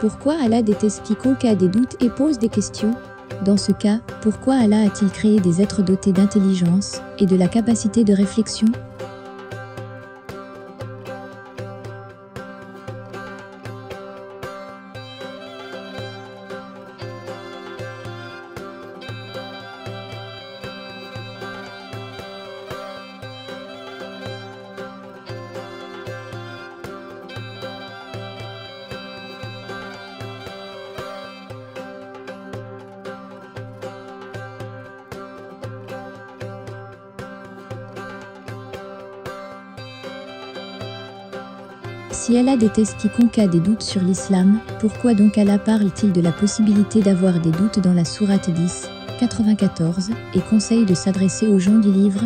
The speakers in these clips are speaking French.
Pourquoi Allah déteste quiconque a des doutes et pose des questions? Dans ce cas, pourquoi Allah a-t-il créé des êtres dotés d'intelligence et de la capacité de réflexion? Si Allah déteste quiconque a des doutes sur l'islam, pourquoi donc Allah parle-t-il de la possibilité d'avoir des doutes dans la sourate 10, 94, et conseille de s'adresser aux gens du livre?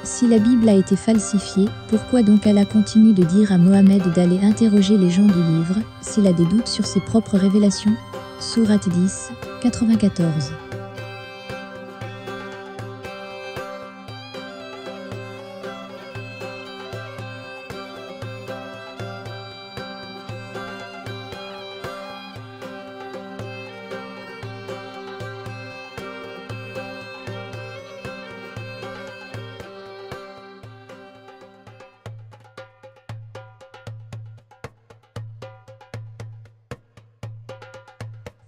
Si la Bible a été falsifiée, pourquoi donc Allah continue de dire à Mohammed d'aller interroger les gens du livre, s'il a des doutes sur ses propres révélations? Sourate 10, 94.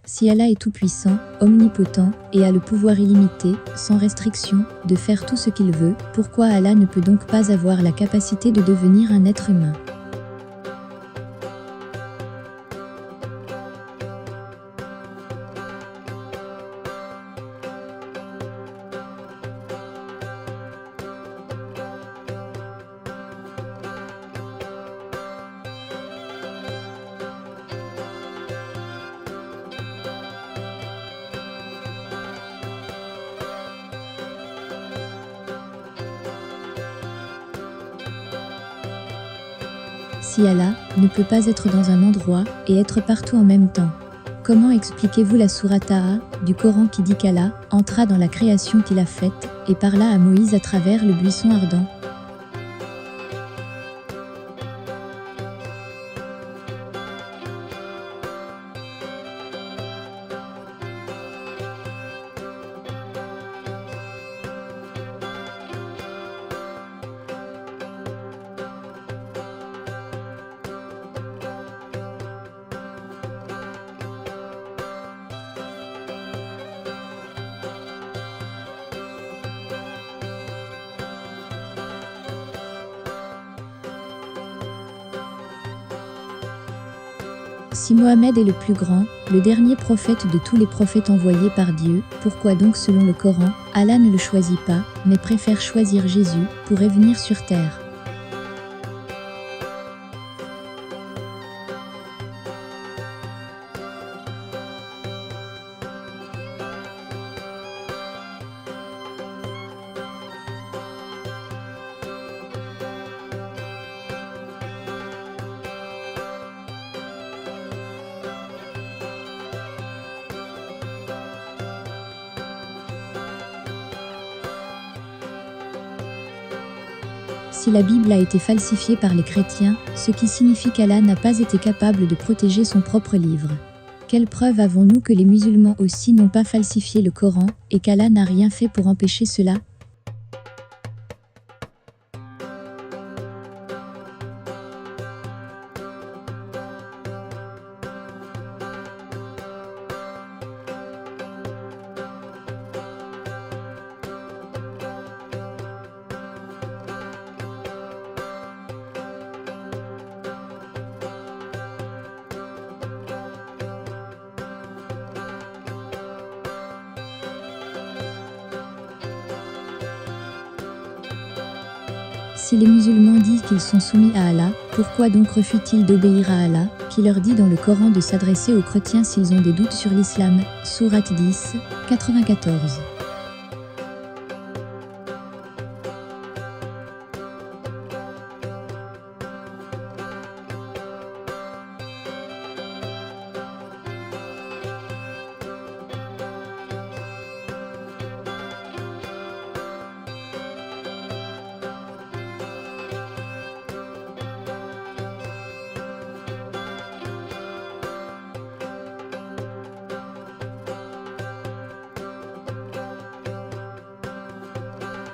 Si Allah est tout-puissant, omnipotent, et a le pouvoir illimité, sans restriction, de faire tout ce qu'il veut, pourquoi Allah ne peut donc pas avoir la capacité de devenir un être humain? Si Allah ne peut pas être dans un endroit et être partout en même temps, comment expliquez-vous la sourate Taha du Coran qui dit qu'Allah entra dans la création qu'il a faite et parla à Moïse à travers le buisson ardent? Si Mohammed est le plus grand, le dernier prophète de tous les prophètes envoyés par Dieu, pourquoi donc selon le Coran, Allah ne le choisit pas, mais préfère choisir Jésus pour revenir sur terre? Si la Bible a été falsifiée par les chrétiens, ce qui signifie qu'Allah n'a pas été capable de protéger son propre livre. Quelle preuve avons-nous que les musulmans aussi n'ont pas falsifié le Coran, et qu'Allah n'a rien fait pour empêcher cela? Si les musulmans disent qu'ils sont soumis à Allah, pourquoi donc refusent-ils d'obéir à Allah, qui leur dit dans le Coran de s'adresser aux chrétiens s'ils ont des doutes sur l'islam, Sourate 10, 94.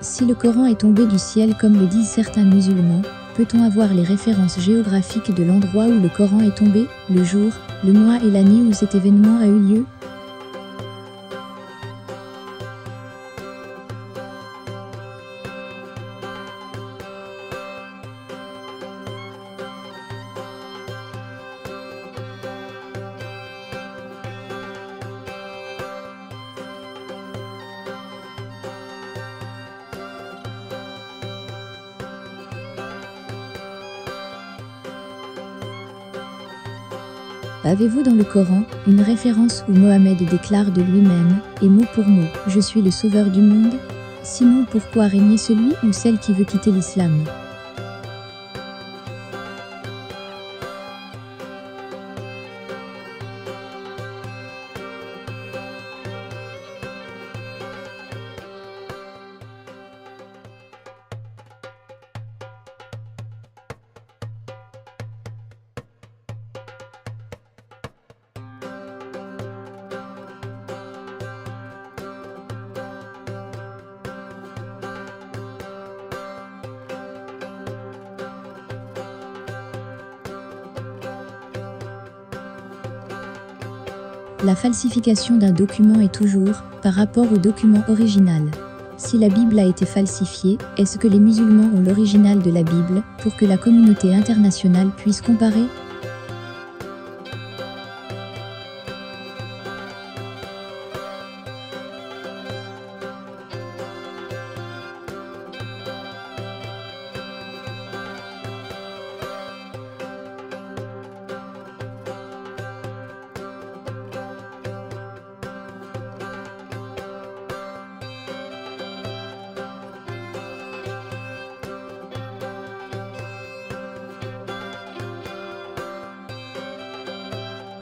Si le Coran est tombé du ciel comme le disent certains musulmans, peut-on avoir les références géographiques de l'endroit où le Coran est tombé, le jour, le mois et l'année où cet événement a eu lieu? Avez-vous dans le Coran une référence où Mohammed déclare de lui-même, et mot pour mot, « Je suis le sauveur du monde » Sinon pourquoi régner celui ou celle qui veut quitter l'islam? La falsification d'un document est toujours par rapport au document original. Si la Bible a été falsifiée, est-ce que les musulmans ont l'original de la Bible pour que la communauté internationale puisse comparer?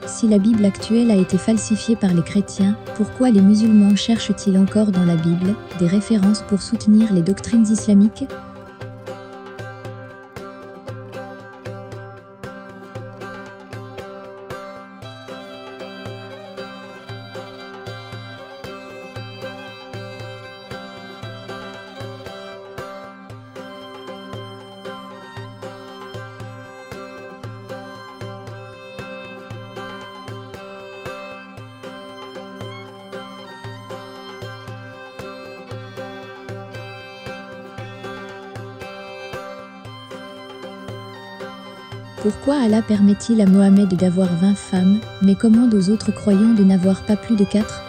Si la Bible actuelle a été falsifiée par les chrétiens, pourquoi les musulmans cherchent-ils encore dans la Bible des références pour soutenir les doctrines islamiques? Pourquoi Allah permet-il à Mohammed d'avoir 20 femmes, mais commande aux autres croyants de n'avoir pas plus de 4?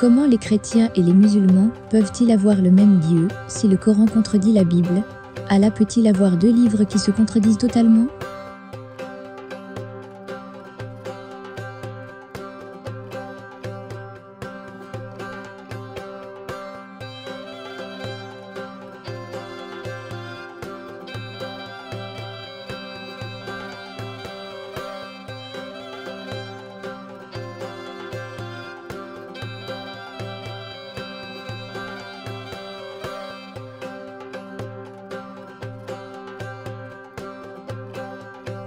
Comment les chrétiens et les musulmans peuvent-ils avoir le même Dieu si le Coran contredit la Bible? Allah peut-il avoir deux livres qui se contredisent totalement?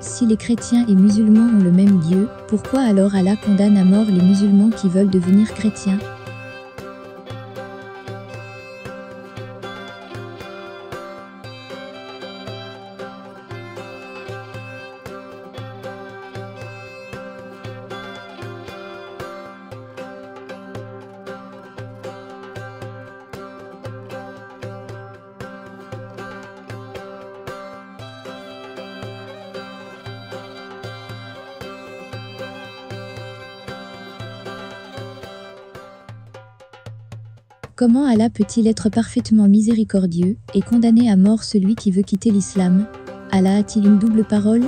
Si les chrétiens et musulmans ont le même Dieu, pourquoi alors Allah condamne à mort les musulmans qui veulent devenir chrétiens? Comment Allah peut-il être parfaitement miséricordieux et condamner à mort celui qui veut quitter l'islam? Allah a-t-il une double parole?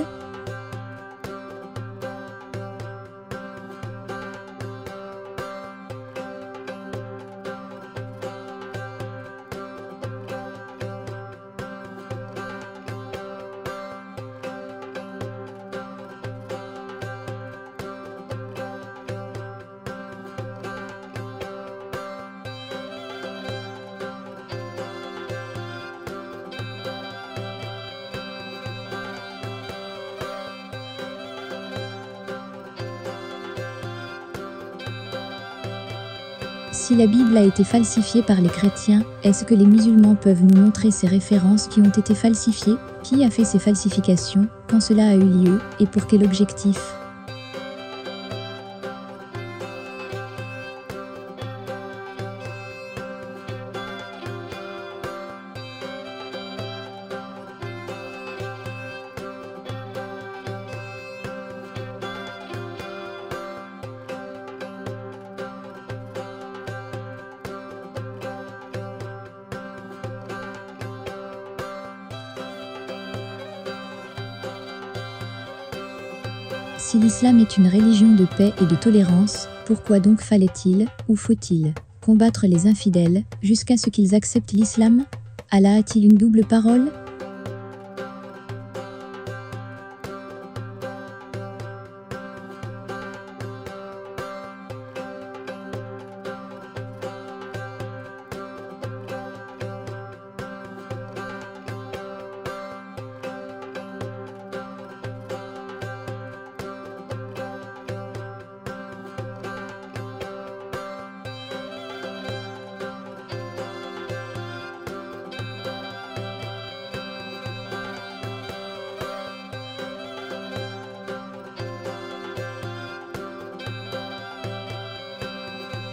Si la Bible a été falsifiée par les chrétiens, est-ce que les musulmans peuvent nous montrer ces références qui ont été falsifiées? Qui a fait ces falsifications? Quand cela a eu lieu? Et pour quel objectif? Si l'islam est une religion de paix et de tolérance, pourquoi donc fallait-il, ou faut-il, combattre les infidèles, jusqu'à ce qu'ils acceptent l'islam? Allah a-t-il une double parole?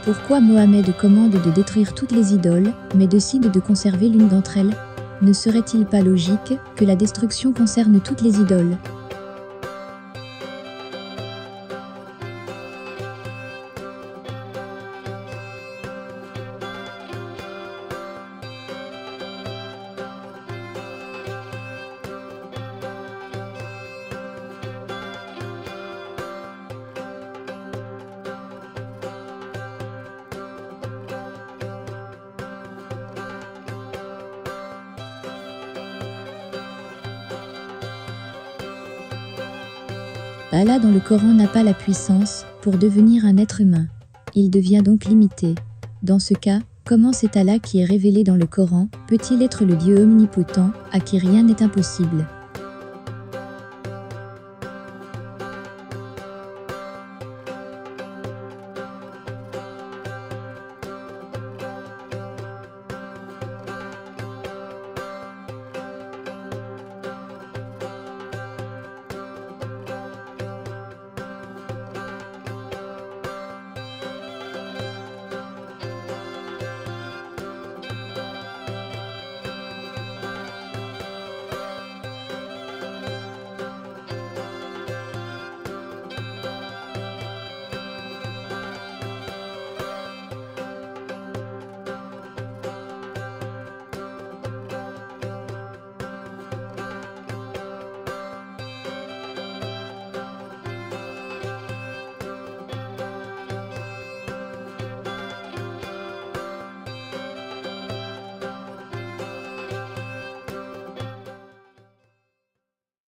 Pourquoi Mohammed commande de détruire toutes les idoles, mais décide de conserver l'une d'entre elles? Ne serait-il pas logique que la destruction concerne toutes les idoles? Allah dans le Coran n'a pas la puissance pour devenir un être humain. Il devient donc limité. Dans ce cas, comment cet Allah qui est révélé dans le Coran peut-il être le Dieu omnipotent, à qui rien n'est impossible?